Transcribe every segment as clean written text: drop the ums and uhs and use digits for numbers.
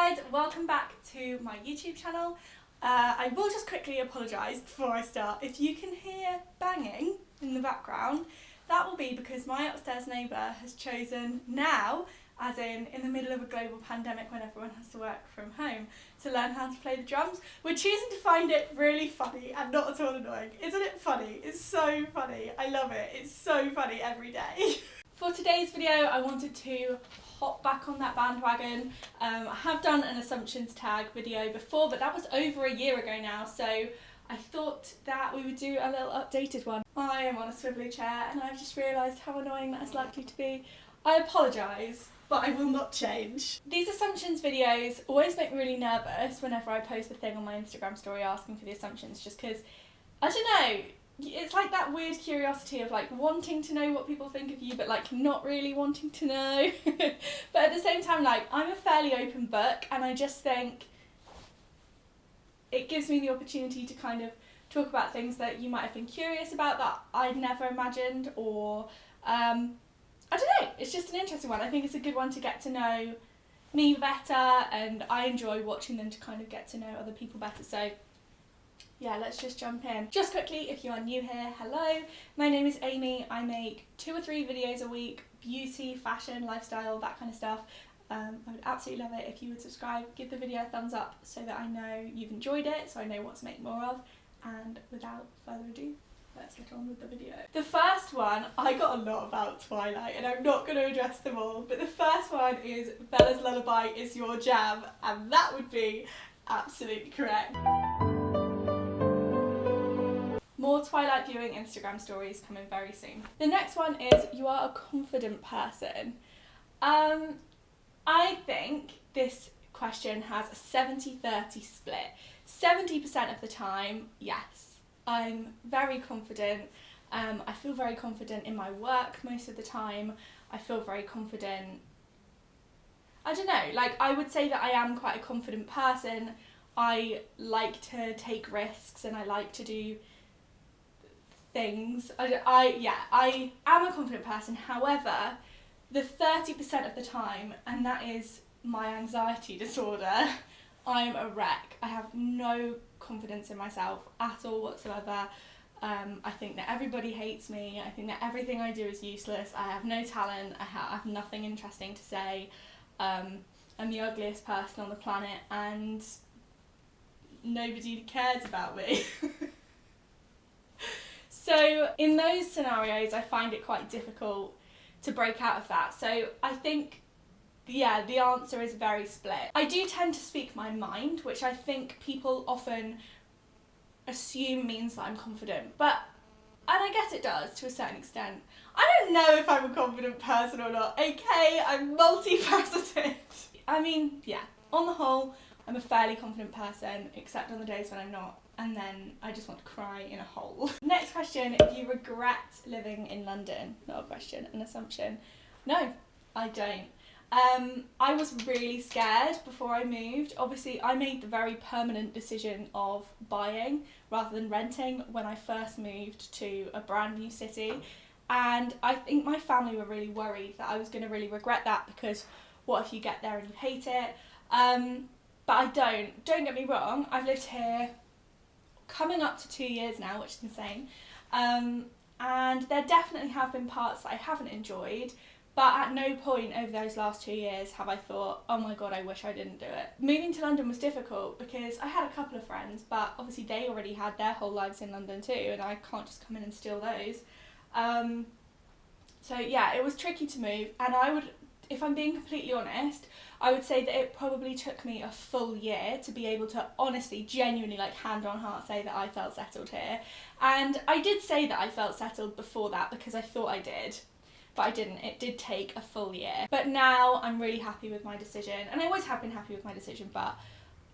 guys, welcome back to my YouTube channel. I will just quickly apologise before I start. If you can hear banging in the background, that will be because my upstairs neighbour has chosen now, as in the middle of a global pandemic when everyone has to work from home, to learn how to play the drums. We're choosing to find it really funny and not at all annoying. Isn't it funny? It's so funny. I love it. It's so funny every day. For today's video, I wanted to hop back on that bandwagon. I have done an assumptions tag video before, but that was over a year ago now, so I thought that we would do a little updated one. I am on a swivelly chair and I've just realised how annoying that is likely to be. I apologise, but I will not change. These assumptions videos always make me really nervous whenever I post a thing on my Instagram story asking for the assumptions, just because, I don't know, it's like that weird curiosity of like wanting to know what people think of you but like not really wanting to know. But at the same time, like, I'm a fairly open book and I just think it gives me the opportunity to kind of talk about things that you might have been curious about that I'd never imagined, or I don't know, it's just an interesting one. I think it's a good one to get to know me better, and I enjoy watching them to kind of get to know other people better. So yeah, let's just jump in. Just quickly, if you are new here, hello, my name is Amy. I make 2 or 3 videos a week, beauty, fashion, lifestyle, that kind of stuff. I would absolutely love it if you would subscribe, give the video a thumbs up so that I know you've enjoyed it, so I know what to make more of. And without further ado, let's get on with the video. The first one, I got a lot about Twilight and I'm not going to address them all, but the first one is Bella's Lullaby is your jam, and that would be absolutely correct. More Twilight viewing Instagram stories coming very soon. The next one is, you are a confident person. I think this question has a 70-30 split. 70% of the time, yes, I'm very confident. I feel very confident in my work most of the time. I feel very confident. I don't know, like, I would say that I am quite a confident person. I like to take risks and I like to do things. I am a confident person. However, the 30% of the time, and that is my anxiety disorder, I'm a wreck. I have no confidence in myself at all whatsoever. I think that everybody hates me. I think that everything I do is useless. I have no talent. I have nothing interesting to say. I'm the ugliest person on the planet and nobody cares about me. So in those scenarios, I find it quite difficult to break out of that. So I think, yeah, the answer is very split. I do tend to speak my mind, which I think people often assume means that I'm confident, and I guess it does to a certain extent. I don't know if I'm a confident person or not, okay? I'm multifaceted. I mean, yeah, on the whole, I'm a fairly confident person, except on the days when I'm not. And then I just want to cry in a hole. Next question, if you regret living in London? Not a question, an assumption. No, I don't. I was really scared before I moved. Obviously, I made the very permanent decision of buying rather than renting when I first moved to a brand new city. And I think my family were really worried that I was going to really regret that, because what if you get there and you hate it? But I don't. Don't get me wrong, I've lived here coming up to 2 years now, which is insane, and there definitely have been parts that I haven't enjoyed, but at no point over those last 2 years have I thought, oh my god, I wish I didn't do it. Moving to London was difficult because I had a couple of friends, but obviously they already had their whole lives in London too, and I can't just come in and steal those. So yeah, it was tricky to move, and I would, if I'm being completely honest, I would say that it probably took me a full year to be able to honestly, genuinely, like, hand on heart say that I felt settled here. And I did say that I felt settled before that because I thought I did, but I didn't. It did take a full year. But now I'm really happy with my decision, and I always have been happy with my decision, but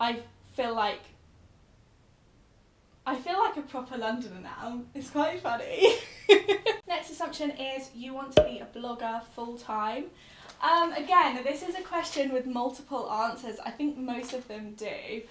I feel like a proper Londoner now. It's quite funny. Next assumption is, you want to be a blogger full time. Again, this is a question with multiple answers. I think most of them do.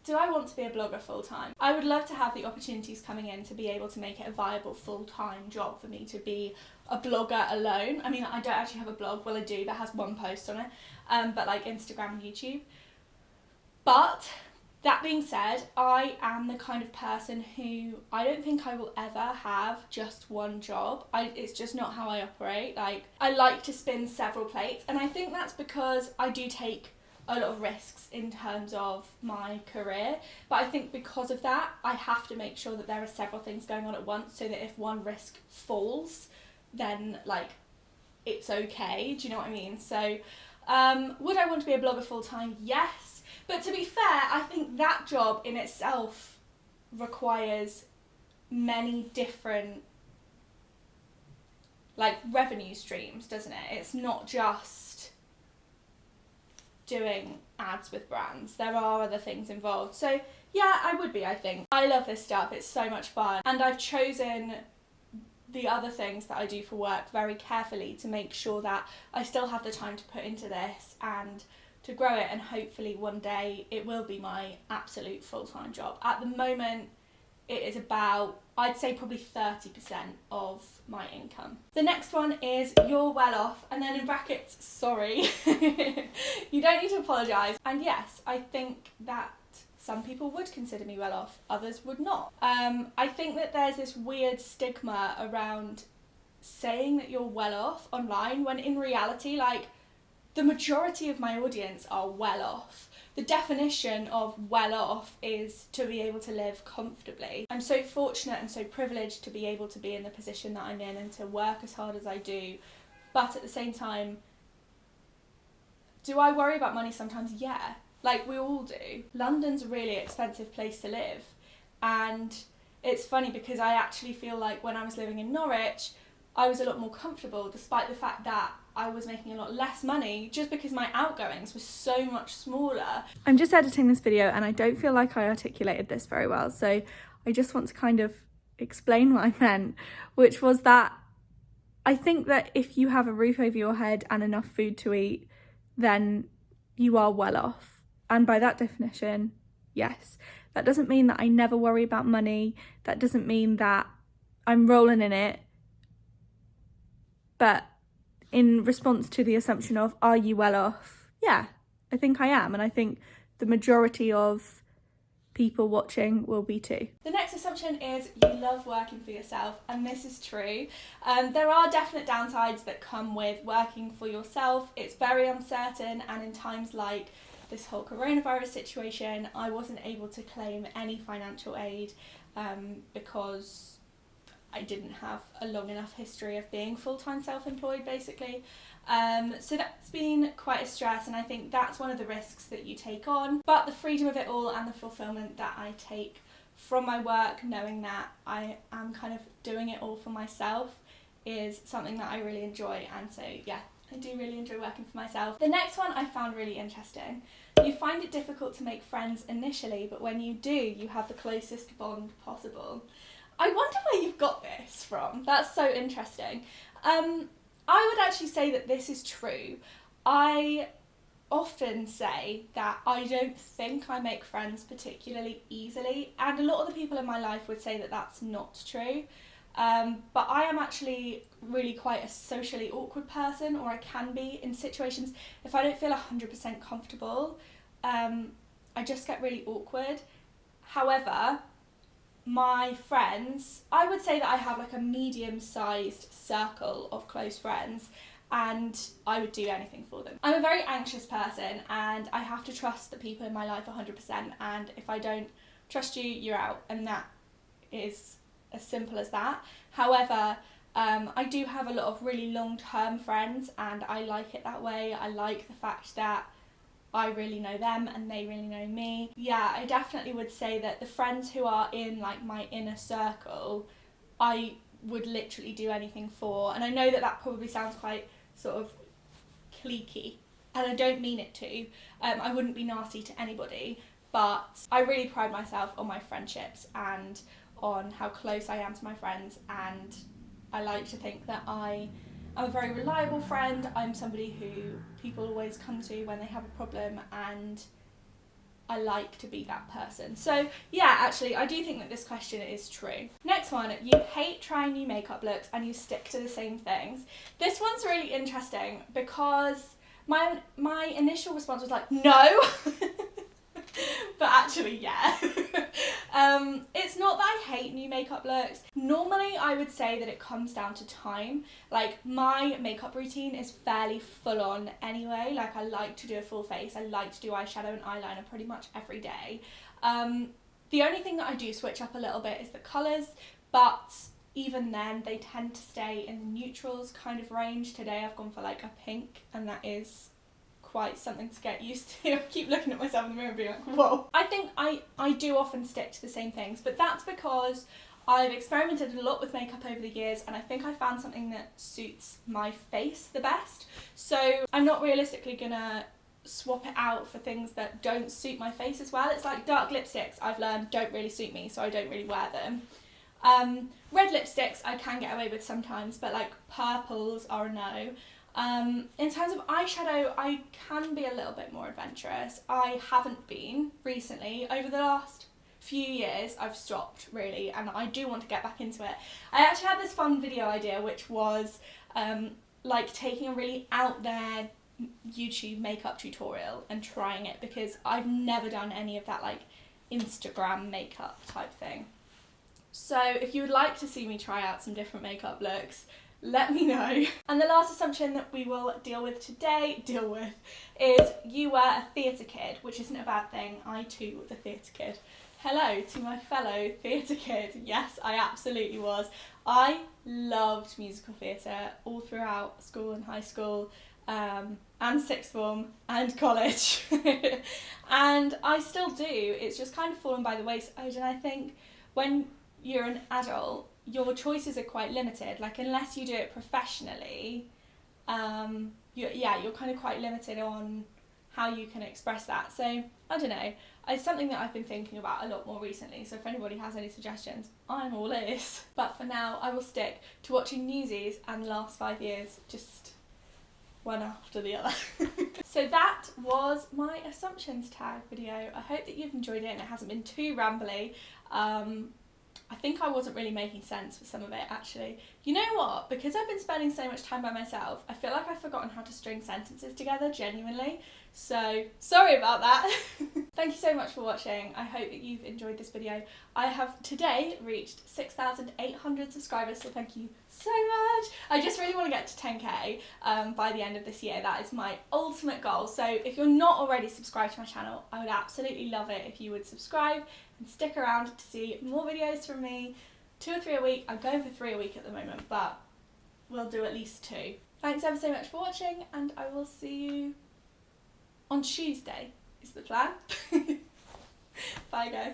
do I want to be a blogger full-time? I would love to have the opportunities coming in to be able to make it a viable full-time job for me to be a blogger alone. I mean, I don't actually have a blog. Well, I do, that has one post on it, but like Instagram and YouTube. But that being said, I am the kind of person who I don't think I will ever have just one job. It's just not how I operate. Like, I like to spin several plates, and I think that's because I do take a lot of risks in terms of my career, but I think because of that I have to make sure that there are several things going on at once, so that if one risk falls, then like it's okay. Do you know what I mean? So would I want to be a blogger full time? Yes, but to be fair, I think that job in itself requires many different like revenue streams, doesn't it? It's not just doing ads with brands. There are other things involved. So yeah, I would be, I think. I love this stuff. It's so much fun. And I've chosen the other things that I do for work very carefully to make sure that I still have the time to put into this and to grow it, and hopefully one day it will be my absolute full-time job. At the moment, it is about, I'd say probably 30% of my income. The next one is you're well off, and then in brackets, sorry. You don't need to apologise. And yes, I think that some people would consider me well off, others would not. I think that there's this weird stigma around saying that you're well off online, when in reality, like, the majority of my audience are well off. The definition of well off is to be able to live comfortably. I'm so fortunate and so privileged to be able to be in the position that I'm in and to work as hard as I do. But at the same time, do I worry about money sometimes? Yeah, like we all do. London's a really expensive place to live. And it's funny because I actually feel like when I was living in Norwich, I was a lot more comfortable, despite the fact that I was making a lot less money, just because my outgoings were so much smaller. I'm just editing this video and I don't feel like I articulated this very well, so I just want to kind of explain what I meant, which was that I think that if you have a roof over your head and enough food to eat, then you are well off. And by that definition, yes. That doesn't mean that I never worry about money. That doesn't mean that I'm rolling in it. But in response to the assumption of, are you well off? Yeah, I think I am. And I think the majority of people watching will be too. The next assumption is you love working for yourself, and this is true. There are definite downsides that come with working for yourself. It's very uncertain, and in times like this whole coronavirus situation, I wasn't able to claim any financial aid because I didn't have a long enough history of being full-time self-employed, basically. So that's been quite a stress, and I think that's one of the risks that you take on. But the freedom of it all and the fulfillment that I take from my work, knowing that I am kind of doing it all for myself, is something that I really enjoy. And so yeah, I do really enjoy working for myself. The next one I found really interesting. You find it difficult to make friends initially, but when you do, you have the closest bond possible. I wonder where you've got this from. That's so interesting. I would actually say that this is true. I often say that I don't think I make friends particularly easily, and a lot of the people in my life would say that that's not true. But I am actually really quite a socially awkward person, or I can be in situations. If I don't feel 100% comfortable, I just get really awkward. However, my friends, I would say that I have like a medium-sized circle of close friends, and I would do anything for them. I'm a very anxious person, and I have to trust the people in my life 100%, and if I don't trust you, you're out, and that is as simple as that. However, I do have a lot of really long-term friends, and I like it that way. I like the fact that I really know them and they really know me. Yeah, I definitely would say that the friends who are in like my inner circle, I would literally do anything for. And I know that that probably sounds quite sort of cliquey, and I don't mean it to. I wouldn't be nasty to anybody, but I really pride myself on my friendships and on how close I am to my friends, and I like to think that I'm a very reliable friend. I'm somebody who people always come to when they have a problem, and I like to be that person. So yeah, actually, I do think that this question is true. Next one, you hate trying new makeup looks and you stick to the same things. This one's really interesting because my initial response was like, no. But actually, yeah. It's not that I hate new makeup looks. Normally, I would say that it comes down to time. Like, my makeup routine is fairly full on anyway. Like, I like to do a full face. I like to do eyeshadow and eyeliner pretty much every day. The only thing that I do switch up a little bit is the colours, but even then, they tend to stay in the neutrals kind of range. Today, I've gone for like a pink, and that is quite something to get used to. I keep looking at myself in the mirror and being like, whoa. I think I do often stick to the same things, but that's because I've experimented a lot with makeup over the years, and I think I found something that suits my face the best. So I'm not realistically gonna swap it out for things that don't suit my face as well. It's like dark lipsticks, I've learned don't really suit me, so I don't really wear them. Red lipsticks I can get away with sometimes, but like purples are a no. In terms of eyeshadow, I can be a little bit more adventurous. I haven't been recently. Over the last few years, I've stopped really, and I do want to get back into it. I actually had this fun video idea, which was like taking a really out there YouTube makeup tutorial and trying it, because I've never done any of that like Instagram makeup type thing. So if you would like to see me try out some different makeup looks, let me know. And the last assumption that we will deal with today is you were a theatre kid, which isn't a bad thing. I too was a theatre kid. Hello to my fellow theatre kid. Yes, I absolutely was. I loved musical theatre all throughout school and high school, and sixth form and college. And I still do. It's just kind of fallen by the wayside, and I think when you're an adult, your choices are quite limited. Like, unless you do it professionally, you're kind of quite limited on how you can express that. So I don't know, it's something that I've been thinking about a lot more recently, so if anybody has any suggestions, I'm all ears. But for now, I will stick to watching Newsies and the last 5 years, just one after the other. So that was my assumptions tag video. I hope that you've enjoyed it and it hasn't been too rambly. I think I wasn't really making sense for some of it, actually. You know what? Because I've been spending so much time by myself, I feel like I've forgotten how to string sentences together, genuinely. So, sorry about that. Thank you so much for watching. I hope that you've enjoyed this video. I have today reached 6,800 subscribers, so thank you so much. I just really want to get to 10k by the end of this year. That is my ultimate goal. So if you're not already subscribed to my channel, I would absolutely love it if you would subscribe and stick around to see more videos from me. 2 or 3 a week. I'm going for 3 a week at the moment, but we'll do at least 2. Thanks ever so much for watching, and I will see you on Tuesday, is the plan. Bye guys.